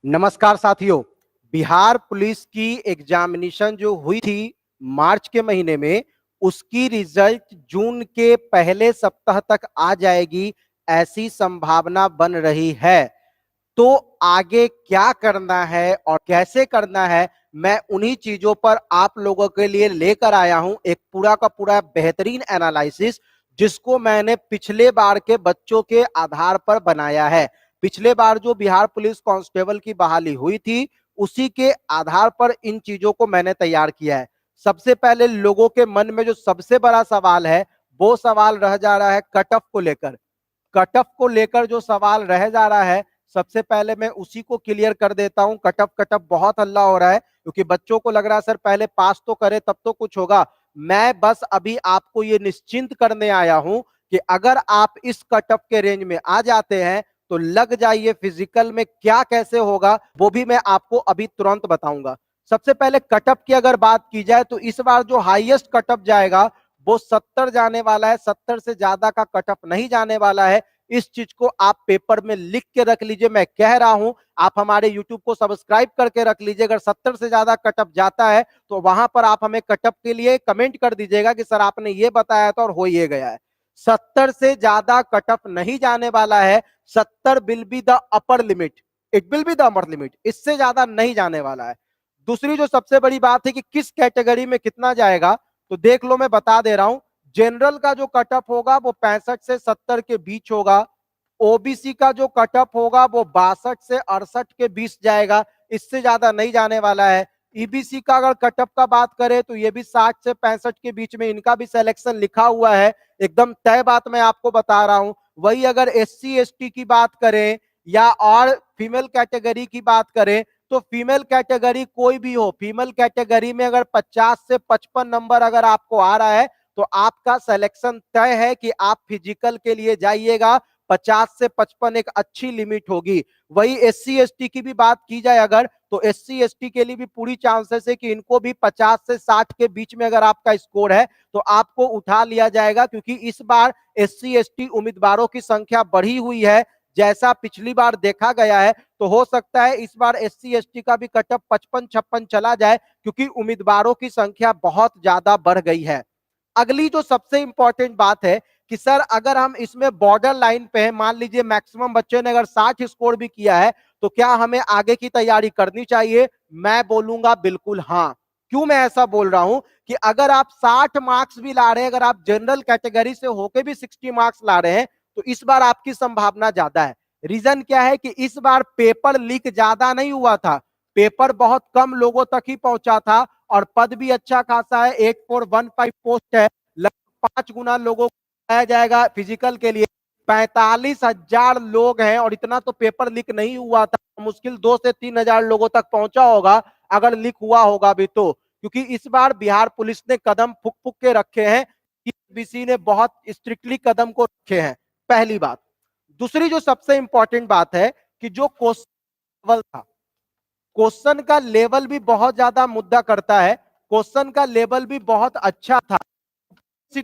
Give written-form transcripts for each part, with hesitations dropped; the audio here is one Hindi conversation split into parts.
नमस्कार साथियों। बिहार पुलिस की एग्जामिनेशन जो हुई थी मार्च के महीने में, उसकी रिजल्ट जून के पहले सप्ताह तक आ जाएगी, ऐसी संभावना बन रही है। तो आगे क्या करना है और कैसे करना है, मैं उन्हीं चीजों पर आप लोगों के लिए लेकर आया हूं एक पूरा का पूरा बेहतरीन एनालिसिस, जिसको मैंने पिछले बार के बच्चों के आधार पर बनाया है। पिछले बार जो बिहार पुलिस कांस्टेबल की बहाली हुई थी, उसी के आधार पर इन चीजों को मैंने तैयार किया है। सबसे पहले लोगों के मन में जो सबसे बड़ा सवाल है, वो सवाल रह जा रहा है कट ऑफ को लेकर। कट ऑफ को लेकर जो सवाल रह जा रहा है, सबसे पहले मैं उसी को क्लियर कर देता हूं। कट ऑफ बहुत हल्ला हो रहा है, क्योंकि बच्चों को लग रहा है सर पहले पास तो करे तब तो कुछ होगा। मैं बस अभी आपको ये निश्चिंत करने आया हूं कि अगर आप इस कट ऑफ के रेंज में आ जाते हैं तो लग जाइए, फिजिकल में क्या कैसे होगा वो भी मैं आपको अभी तुरंत बताऊंगा। सबसे पहले कट ऑफ की अगर बात की जाए तो इस बार जो हाईएस्ट कट ऑफ जाएगा वो 70 जाने वाला है। 70 से ज्यादा का कट ऑफ नहीं जाने वाला है। इस चीज को आप पेपर में लिख के रख लीजिए, मैं कह रहा हूं। आप हमारे YouTube को सब्सक्राइब करके रख लीजिए। अगर 70 से ज्यादा कट ऑफ जाता है तो वहां पर आप हमें कट ऑफ के लिए कमेंट कर दीजिएगा कि सर आपने ये बताया था और हो ये गया है। 70 से ज्यादा कट ऑफ नहीं जाने वाला है। 70 will be the upper limit, it will be the upper limit, इससे ज्यादा नहीं जाने वाला है। दूसरी जो सबसे बड़ी बात है कि किस कैटेगरी में कितना जाएगा, तो देख लो, मैं बता दे रहा हूं। जनरल का जो कट ऑफ होगा वो 65 से 70 के बीच होगा। ओबीसी का जो कट ऑफ होगा वो 62 से 68 के बीच जाएगा, इससे ज्यादा नहीं जाने वाला है। ईबीसी का अगर कट ऑफ का बात करें तो ये भी 60 से 65 के बीच में इनका भी सिलेक्शन लिखा हुआ है। एकदम तय बात मैं आपको बता रहा हूं। वही अगर एससी एसटी की बात करें या और फीमेल कैटेगरी की बात करें, तो फीमेल कैटेगरी कोई भी हो, फीमेल कैटेगरी में अगर 50 से 55 नंबर अगर आपको आ रहा है तो आपका सिलेक्शन तय है कि आप फिजिकल के लिए जाइएगा। 50 से 55 एक अच्छी लिमिट होगी। वही एससी एसटी की भी बात की जाए अगर, तो एससी एसटी के लिए भी पूरी चांसेस है कि इनको भी 50 से 60 के बीच में अगर आपका स्कोर है तो आपको उठा लिया जाएगा, क्योंकि इस बार एससी एसटी उम्मीदवारों की संख्या बढ़ी हुई है। जैसा पिछली बार देखा गया है, तो हो सकता है इस बार एससी एसटी का भी कट ऑफ 55-56 चला जाए, क्योंकि उम्मीदवारों की संख्या बहुत ज्यादा बढ़ गई है। अगली जो सबसे इंपॉर्टेंट बात है कि सर अगर हम इसमें बॉर्डर लाइन पे हैं, मान लीजिए मैक्सिमम बच्चे ने अगर 60 स्कोर भी किया है, तो क्या हमें आगे की तैयारी करनी चाहिए? मैं बोलूंगा बिल्कुल हाँ। क्यों मैं ऐसा बोल रहा हूं कि अगर आप 60 मार्क्स भी ला रहे हैं, अगर आप जनरल कैटेगरी से होके भी 60 मार्क्स ला रहे हैं, तो इस बार आपकी संभावना ज्यादा है। रीजन क्या है कि इस बार पेपर लीक ज्यादा नहीं हुआ था, पेपर बहुत कम लोगों तक ही पहुंचा था, और पद भी अच्छा खासा है, 8415 पोस्ट है। लगभग 5 गुना लोगों को बनाया जाएगा फिजिकल के लिए। 45,000 लोग हैं और इतना तो पेपर लीक नहीं हुआ था। मुश्किल 2 से 3,000 लोगों तक पहुंचा होगा अगर लीक हुआ होगा भी तो, क्योंकि इस बार बिहार पुलिस ने कदम फुक फुक के रखे हैं। बीसी ने बहुत स्ट्रिक्टली कदम को रखे हैं, पहली बात। दूसरी जो सबसे इंपॉर्टेंट बात है कि जो क्वेश्चन था, क्वेश्चन का लेवल भी बहुत ज्यादा मुद्दा करता है। क्वेश्चन का लेवल भी बहुत अच्छा था।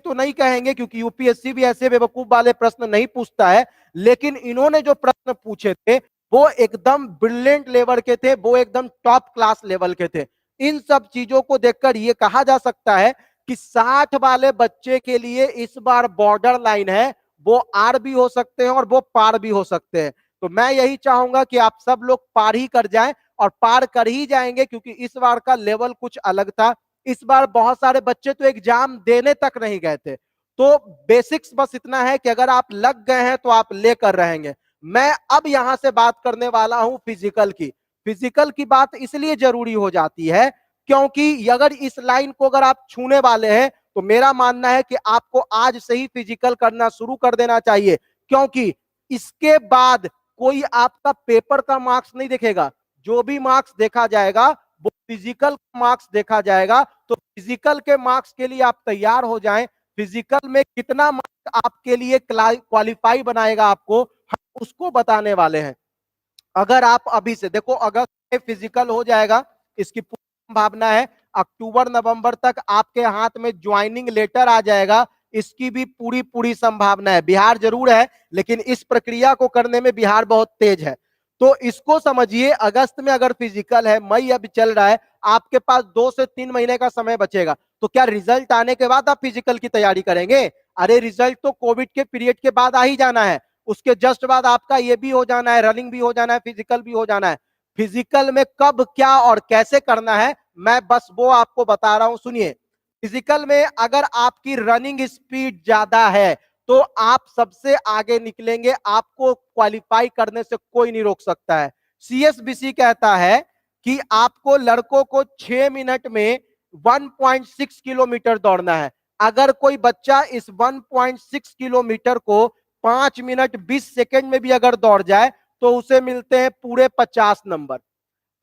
तो नहीं कहेंगे, क्योंकि यूपीएससी भी ऐसे बेवकूफ वाले प्रश्न नहीं पूछता है, लेकिन इन्होंने जो प्रश्न पूछे थे वो एकदम ब्रिलियंट लेवल के थे, वो एकदम टॉप क्लास लेवल के थे। इन सब चीजों को देखकर ये कहा जा सकता है कि 60 वाले बच्चे के लिए इस बार बॉर्डर लाइन है, वो आर भी हो सकते हैं और वो पार भी हो सकते हैं। तो मैं यही चाहूंगा कि आप सब लोग पार ही कर जाएं, और पार कर ही जाएंगे, क्योंकि इस बार का लेवल कुछ अलग था। इस बार बहुत सारे बच्चे तो एग्जाम देने तक नहीं गए थे। तो बेसिक्स बस इतना है कि अगर आप लग गए हैं तो आप लेकर रहेंगे। मैं अब यहां से बात करने वाला हूं फिजिकल की। फिजिकल की बात इसलिए जरूरी हो जाती है क्योंकि अगर इस लाइन को अगर आप छूने वाले हैं तो मेरा मानना है कि आपको आज से ही फिजिकल करना शुरू कर देना चाहिए, क्योंकि इसके बाद कोई आपका पेपर का मार्क्स नहीं देखेगा। जो भी मार्क्स देखा जाएगा वो फिजिकल मार्क्स देखा जाएगा। तो फिजिकल के मार्क्स के लिए आप तैयार हो जाएं। फिजिकल में कितना मार्क्स आपके लिए क्वालिफाई बनाएगा आपको, हम उसको बताने वाले हैं। अगर आप अभी से देखो, अगस्त में फिजिकल हो जाएगा, इसकी पूरी संभावना है। अक्टूबर नवंबर तक आपके हाथ में ज्वाइनिंग लेटर आ जाएगा, इसकी भी पूरी पूरी संभावना है। बिहार जरूर है, लेकिन इस प्रक्रिया को करने में बिहार बहुत तेज है। तो इसको समझिए, अगस्त में अगर फिजिकल है, मई अभी चल रहा है, आपके पास 2 से 3 महीने का समय बचेगा। तो क्या रिजल्ट आने के बाद आप फिजिकल की तैयारी करेंगे? अरे रिजल्ट तो कोविड के पीरियड के बाद आ ही जाना है, उसके जस्ट बाद आपका ये भी हो जाना है, रनिंग भी हो जाना है, फिजिकल भी हो जाना है। फिजिकल में कब क्या और कैसे करना है मैं बस वो आपको बता रहा हूं, सुनिए। फिजिकल में अगर आपकी रनिंग स्पीड ज्यादा है तो आप सबसे आगे निकलेंगे, आपको क्वालिफाई करने से कोई नहीं रोक सकता है। सीएसबीसी कहता है कि आपको लड़कों को 6 मिनट में 1.6 किलोमीटर दौड़ना है। अगर कोई बच्चा इस 1.6 किलोमीटर को 5 मिनट 20 सेकंड में भी अगर दौड़ जाए तो उसे मिलते हैं पूरे 50 नंबर।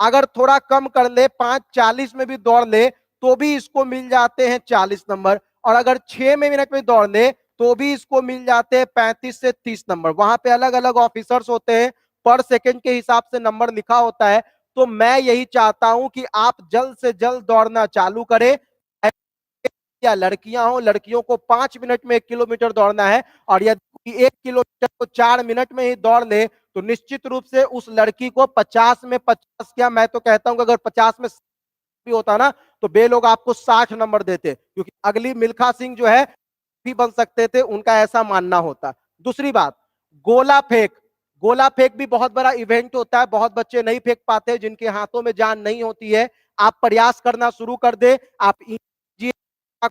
अगर थोड़ा कम कर ले, 5:40 में भी दौड़ ले तो भी इसको मिल जाते हैं 40 नंबर, और अगर 6 मिनट में दौड़ ले तो भी इसको मिल जाते हैं 35 से 30 नंबर। वहां पे अलग अलग ऑफिसर्स होते हैं, पर सेकंड के हिसाब से नंबर लिखा होता है। तो मैं यही चाहता हूं कि आप जल्द से जल्द दौड़ना चालू करें। या लड़कियां हो, लड़कियों को 5 मिनट में 1 किलोमीटर दौड़ना है, और यदि 1 किलोमीटर को 4 मिनट में ही दौड़ ले तो निश्चित रूप से उस लड़की को 50 में 50, क्या मैं तो कहता हूं कि अगर 50 में भी होता ना तो बे लोग आपको 60 नंबर देते, क्योंकि अगली मिल्खा सिंह जो है भी बन सकते थे, उनका ऐसा मानना होता। दूसरी बात, गोला फेंक। गोला फेंक भी बहुत बड़ा इवेंट होता है, बहुत बच्चे नहीं फेंक पाते, जिनके हाथों में जान नहीं होती है। आप प्रयास करना शुरू कर दे, आप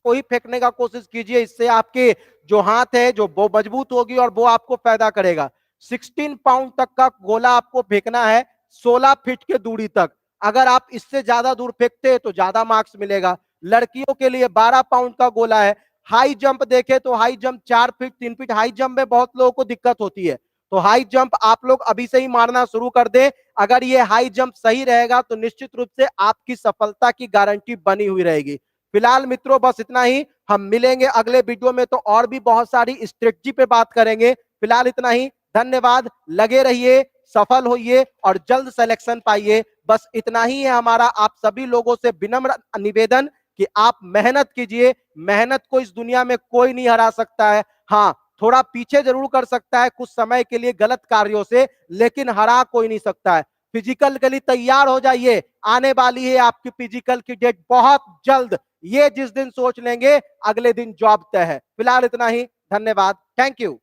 को ही फेंकने का कोशिश कीजिए, इससे आपके जो हाथ है जो वो मजबूत होगी और वो आपको फायदा करेगा। 16 पाउंड तक का गोला आपको फेंकना है, 16 फीट के दूरी तक। अगर आप इससे ज्यादा दूर फेंकते हैं तो ज्यादा मार्क्स मिलेगा। लड़कियों के लिए 12 पाउंड का गोला है। हाई जंप देखे तो high jump 4 feet 3 feet high jump में बहुत लोगों को दिक्कत होती है, तो हाई जंप आप लोग अभी से ही मारना शुरू कर दें। अगर ये हाई जंप सही रहेगा तो निश्चित रूप से आपकी सफलता की गारंटी बनी हुई रहेगी। फिलहाल मित्रों बस इतना ही, हम मिलेंगे अगले वीडियो में तो और भी बहुत सारी स्ट्रेटजी पे बात करेंगे। फिलहाल इतना ही, धन्यवाद। लगे रहिए, सफल होइए और जल्द सिलेक्शन पाइए। बस इतना ही है हमारा आप सभी लोगों से विनम्र निवेदन कि आप मेहनत कीजिए। मेहनत को इस दुनिया में कोई नहीं हरा सकता है। हाँ, थोड़ा पीछे जरूर कर सकता है कुछ समय के लिए गलत कार्यों से, लेकिन हरा कोई नहीं सकता है। फिजिकल के लिए तैयार हो जाइए, आने वाली है आपकी फिजिकल की डेट बहुत जल्द। ये जिस दिन सोच लेंगे अगले दिन जॉब तय है। फिलहाल इतना ही, धन्यवाद, थैंक यू।